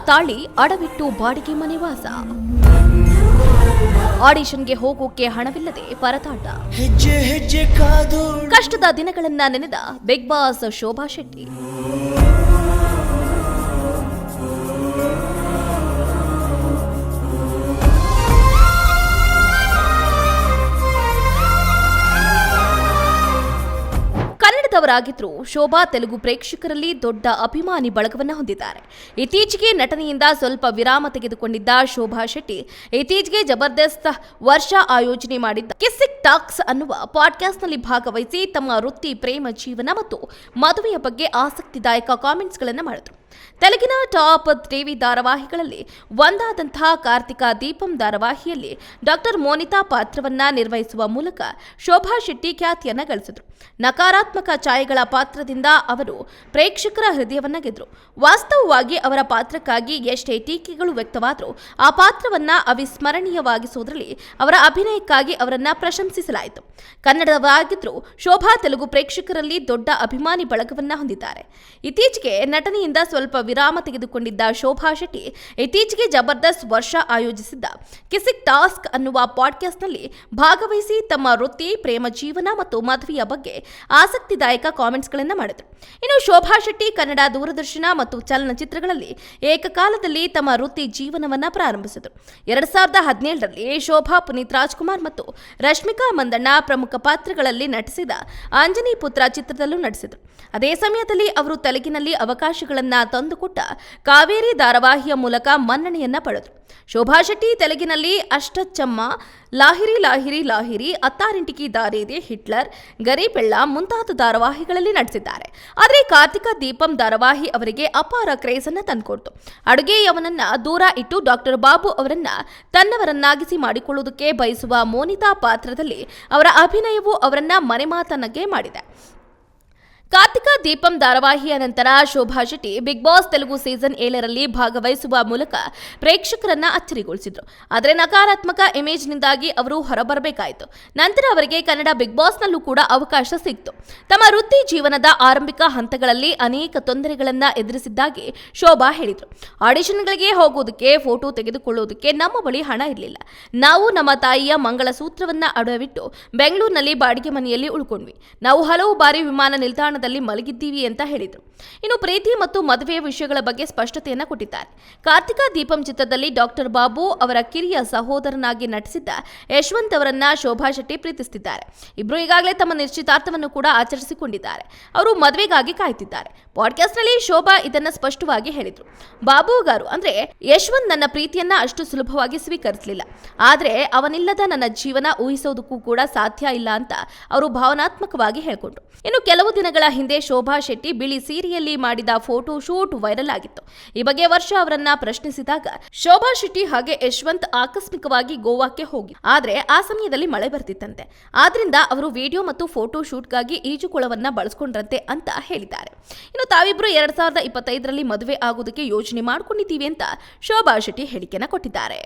ತಾಳಿ ಅಡವಿಟ್ಟು ಬಾಡಿಗೆ ಮನೆ ವಾಸ. ಆಡಿಷನ್ಗೆ ಹೋಗೋಕೆ ಹಣವಿಲ್ಲದೆ ಪರದಾಟ. ಕಷ್ಟದ ದಿನಗಳನ್ನ ನೆನೆದ ಬಿಗ್ ಬಾಸ್ ಶೋಭಾ ಶೆಟ್ಟಿ. ಕನ್ನಡದವರಾಗಿದ್ದರೂ ಶೋಭಾ ತೆಲುಗು ಪ್ರೇಕ್ಷಕರಲ್ಲಿ ದೊಡ್ಡ ಅಭಿಮಾನಿ ಬಳಗವನ್ನು ಹೊಂದಿದ್ದಾರೆ. ಇತ್ತೀಚೆಗೆ ನಟನೆಯಿಂದ ಸ್ವಲ್ಪ ವಿರಾಮ ತೆಗೆದುಕೊಂಡಿದ್ದ ಶೋಭಾ ಶೆಟ್ಟಿ ಇತ್ತೀಚೆಗೆ ಜಬರ್ದಸ್ತ್ ವರ್ಷ ಆಯೋಜನೆ ಮಾಡಿದ್ದ ಕಿಸ್ಸಿಕ್ ಟಾಕ್ಸ್ ಅನ್ನುವ ಪಾಡ್ಕಾಸ್ಟ್ನಲ್ಲಿ ಭಾಗವಹಿಸಿ ತಮ್ಮ ವೃತ್ತಿ, ಪ್ರೇಮ ಜೀವನ ಮತ್ತು ಮದುವೆಯ ಬಗ್ಗೆ ಆಸಕ್ತಿದಾಯಕ ಕಾಮೆಂಟ್ಸ್ಗಳನ್ನು ಮಾಡಿದರು. ತೆಲುಗಿನ top TV ಧಾರಾವಾಹಿಗಳಲ್ಲಿ ಒಂದಾದಂತಹ Kartika Deepam ಧಾರಾವಾಹಿಯಲ್ಲಿ doctor ಮೋನಿತಾ ಪಾತ್ರವನ್ನ ನಿರ್ವಹಿಸುವ ಮೂಲಕ ಶೋಭಾ ಶೆಟ್ಟಿ ಖ್ಯಾತಿಯನ್ನ ಗಳಿಸಿದ್ರು. ನಕಾರಾತ್ಮಕ ಛಾಯೆಗಳ ಪಾತ್ರದಿಂದ ಅವರು ಪ್ರೇಕ್ಷಕರ ಹೃದಯವನ್ನ ಗೆದ್ರು. ವಾಸ್ತವವಾಗಿ ಅವರ ಪಾತ್ರಕ್ಕಾಗಿ ಎಷ್ಟೇ ಟೀಕೆಗಳು ವ್ಯಕ್ತವಾದರೂ ಆ ಪಾತ್ರವನ್ನ ಅವಿಸ್ಮರಣೀಯವಾಗಿಸುವುದರಲ್ಲಿ ಅವರ ಅಭಿನಯಕ್ಕಾಗಿ ಅವರನ್ನ ಪ್ರಶಂಸಿಸಲಾಯಿತು. ಕನ್ನಡವಾಗಿದ್ದರೂ ಶೋಭಾ ತೆಲುಗು ಪ್ರೇಕ್ಷಕರಲ್ಲಿ ದೊಡ್ಡ ಅಭಿಮಾನಿ ಬಳಗವನ್ನ ಹೊಂದಿದ್ದಾರೆ. ಇತ್ತೀಚೆಗೆ ನಟನೆಯಿಂದ ಸ್ವಲ್ಪ ವಿರಾಮ ತೆಗೆದುಕೊಂಡಿದ್ದ ಶೋಭಾ ಶೆಟ್ಟಿ ಇತ್ತೀಚೆಗೆ ಜಬರ್ದಸ್ತ್ ವರ್ಷ ಆಯೋಜಿಸಿದ್ದ ಕಿಸ್ಸಿಕ್ ಟಾಸ್ಕ್ ಅನ್ನುವ ಪಾಡ್ಕಾಸ್ಟ್ನಲ್ಲಿ ಭಾಗವಹಿಸಿ ತಮ್ಮ ವೃತ್ತಿ, ಪ್ರೇಮ ಜೀವನ ಮತ್ತು ಮದುವೆಯ ಬಗ್ಗೆ ಆಸಕ್ತಿದಾಯಕ ಕಾಮೆಂಟ್ಸ್ಗಳನ್ನು ಮಾಡಿದರು. ಇನ್ನು ಶೋಭಾ ಶೆಟ್ಟಿ ಕನ್ನಡ, ದೂರದರ್ಶನ ಮತ್ತು ಚಲನಚಿತ್ರಗಳಲ್ಲಿ ಏಕಕಾಲದಲ್ಲಿ ತಮ್ಮ ವೃತ್ತಿ ಜೀವನವನ್ನ ಪ್ರಾರಂಭಿಸಿದರು. 2017ರಲ್ಲಿ ಶೋಭಾ ಪುನೀತ್ ರಾಜ್ಕುಮಾರ್ ಮತ್ತು ರಶ್ಮಿಕಾ ಮಂದಣ್ಣ ಪ್ರಮುಖ ಪಾತ್ರಗಳಲ್ಲಿ ನಟಿಸಿದ ಆಂಜನಿ ಪುತ್ರ ಚಿತ್ರದಲ್ಲೂ ನಟಿಸಿದರು. ಅದೇ ಸಮಯದಲ್ಲಿ ಅವರು ತೆಲುಗಿನಲ್ಲಿ ಅವಕಾಶಗಳನ್ನ ತಂದುಕೊಟ್ಟ ಕಾವೇರಿ ಧಾರಾವಾಹಿಯ ಮೂಲಕ ಮನ್ನಣೆಯನ್ನ ಪಡೆದರು. ಶೋಭಾ ಶೆಟ್ಟಿ ತೆಲುಗಿನಲ್ಲಿ ಅಷ್ಟಚಮ್ಮ, ಲಾಹಿರಿ ಲಾಹಿರಿ ಲಾಹಿರಿ, ಅತ್ತಾರಿಂಟಿಕಿ ದಾರೇದೆ, ಹಿಟ್ಲರ್, ಗರಿಪೆಳ್ಳ ಮುಂತಾದ ಧಾರಾವಾಹಿಗಳಲ್ಲಿ ನಟಿಸಿದ್ದಾರೆ. ಆದರೆ ಕಾರ್ತಿಕ ದೀಪಂ ಧಾರಾವಾಹಿ ಅವರಿಗೆ ಅಪಾರ ಕ್ರೇಜ್ ಅನ್ನ ತಂದುಕೊಡ್ತು. ಅಡುಗೆಯವನನ್ನ ದೂರ ಇಟ್ಟು ಡಾಕ್ಟರ್ ಬಾಬು ಅವರನ್ನ ತನ್ನವರನ್ನಾಗಿಸಿ ಮಾಡಿಕೊಳ್ಳುವುದಕ್ಕೆ ಬಯಸುವ ಮೋನಿತಾ ಪಾತ್ರದಲ್ಲಿ ಅವರ ಅಭಿನಯವು ಅವರನ್ನ ಮನೆಮಾತನಗೆ ಮಾಡಿದೆ. ಕಾರ್ತಿಕ ದೀಪಂ ಧಾರಾವಾಹಿಯ ನಂತರ Shobha Shetty Bigg Boss Telugu season 7ರಲ್ಲಿ ಭಾಗವಹಿಸುವ ಮೂಲಕ ಪ್ರೇಕ್ಷಕರನ್ನ ಅಚ್ಚರಿಗೊಳಿಸಿದ್ರು. ಆದರೆ ನಕಾರಾತ್ಮಕ ಇಮೇಜ್ನಿಂದಾಗಿ ಅವರು ಹೊರಬರಬೇಕಾಯಿತು. ನಂತರ ಅವರಿಗೆ ಕನ್ನಡ ಬಿಗ್ ಬಾಸ್ನಲ್ಲೂ ಕೂಡ ಅವಕಾಶ ಸಿಕ್ತು. ತಮ್ಮ ವೃತ್ತಿ ಜೀವನದ ಆರಂಭಿಕ ಹಂತಗಳಲ್ಲಿ ಅನೇಕ ತೊಂದರೆಗಳನ್ನ ಎದುರಿಸಿದ್ದಾಗಿ ಶೋಭಾ ಹೇಳಿದರು. ಆಡಿಷನ್ಗಳಿಗೆ ಹೋಗೋದಕ್ಕೆ, ಫೋಟೋ ತೆಗೆದುಕೊಳ್ಳುವುದಕ್ಕೆ ನಮ್ಮ ಬಳಿ ಹಣ ಇರಲಿಲ್ಲ. ನಾವು ನಮ್ಮ ತಾಯಿಯ ಮಂಗಳಸೂತ್ರವನ್ನ ಅಡವಿಟ್ಟು ಬೆಂಗಳೂರಿನಲ್ಲಿ ಬಾಡಿಗೆ ಮನೆಯಲ್ಲಿ ಉಳ್ಕೊಂಡ್ವಿ. ನಾವು ಹಲವು ಬಾರಿ ವಿಮಾನ ನಿಲ್ದಾಣ ಮಲಗಿದ್ದೀವಿ ಅಂತ ಹೇಳಿದರು. ಇನ್ನು ಪ್ರೀತಿ ಮತ್ತು ಮದುವೆಯ ವಿಷಯಗಳ ಬಗ್ಗೆ ಸ್ಪಷ್ಟತೆಯನ್ನ ಕೊಟ್ಟಿದ್ದಾರೆ. ಕಾರ್ತಿಕ ದೀಪಂ ಚಿತ್ರದಲ್ಲಿ ಡಾಕ್ಟರ್ ಬಾಬು ಅವರ ಕಿರಿಯ ಸಹೋದರನಾಗಿ ನಟಿಸಿದ್ದ ಯಶವಂತ್ ಅವರನ್ನ ಶೋಭಾ ಶೆಟ್ಟಿ ಪ್ರೀತಿಸುತ್ತಿದ್ದಾರೆ. ಇಬ್ಬರು ಈಗಾಗಲೇ ತಮ್ಮ ನಿಶ್ಚಿತಾರ್ಥವನ್ನು ಕೂಡ ಆಚರಿಸಿಕೊಂಡಿದ್ದಾರೆ. ಅವರು ಮದುವೆಗಾಗಿ ಕಾಯ್ತಿದ್ದಾರೆ. ಪಾಡ್ಕಾಸ್ಟ್ನಲ್ಲಿ ಶೋಭಾ ಇದನ್ನ ಸ್ಪಷ್ಟವಾಗಿ ಹೇಳಿದ್ರು. ಬಾಬು ಗಾರು ಅಂದ್ರೆ ಯಶವಂತ್ ನನ್ನ ಪ್ರೀತಿಯನ್ನ ಅಷ್ಟು ಸುಲಭವಾಗಿ ಸ್ವೀಕರಿಸಲಿಲ್ಲ. ಆದ್ರೆ ಅವನಿಲ್ಲದ ನನ್ನ ಜೀವನ ಊಹಿಸೋದಕ್ಕೂ ಕೂಡ ಸಾಧ್ಯ ಇಲ್ಲ ಅಂತ ಅವರು ಭಾವನಾತ್ಮಕವಾಗಿ ಹೇಳಿಕೊಂಡ್ರು. ಇನ್ನು ಕೆಲವು ದಿನಗಳ ಹಿಂದೆ ಶೋಭಾ ಶೆಟ್ಟಿ ಬಿಳಿ ಸೀರೆಯಲ್ಲಿ ಮಾಡಿದ ಫೋಟೋ ಶೂಟ್ ವೈರಲ್ ಆಗಿತ್ತು. ಈ ಬಗ್ಗೆ ವರ್ಷ ಅವರನ್ನ ಪ್ರಶ್ನಿಸಿದಾಗ ಶೋಭಾ ಶೆಟ್ಟಿ ಹಾಗೆ ಯಶವಂತ್ ಆಕಸ್ಮಿಕವಾಗಿ ಗೋವಾಕ್ಕೆ ಹೋಗಿ, ಆದ್ರೆ ಆ ಸಮಯದಲ್ಲಿ ಮಳೆ ಬರ್ತಿತ್ತಂತೆ. ಆದ್ರಿಂದ ಅವರು ವಿಡಿಯೋ ಮತ್ತು ಫೋಟೋ ಶೂಟ್ಗಾಗಿ ಈಜುಕೊಳವನ್ನ ಬಳಸ್ಕೊಂಡ್ರಂತೆ ಅಂತ ಹೇಳಿದ್ದಾರೆ. ಇನ್ನು ತಾವಿಬ್ರು 2025ರಲ್ಲಿ ಮದುವೆ ಆಗೋದಕ್ಕೆ ಯೋಚನೆ ಮಾಡ್ಕೊಂಡಿದ್ದೀವಿ ಅಂತ ಶೋಭಾ ಶೆಟ್ಟಿ ಹೇಳಿಕೆಯನ್ನ ಕೊಟ್ಟಿದ್ದಾರೆ.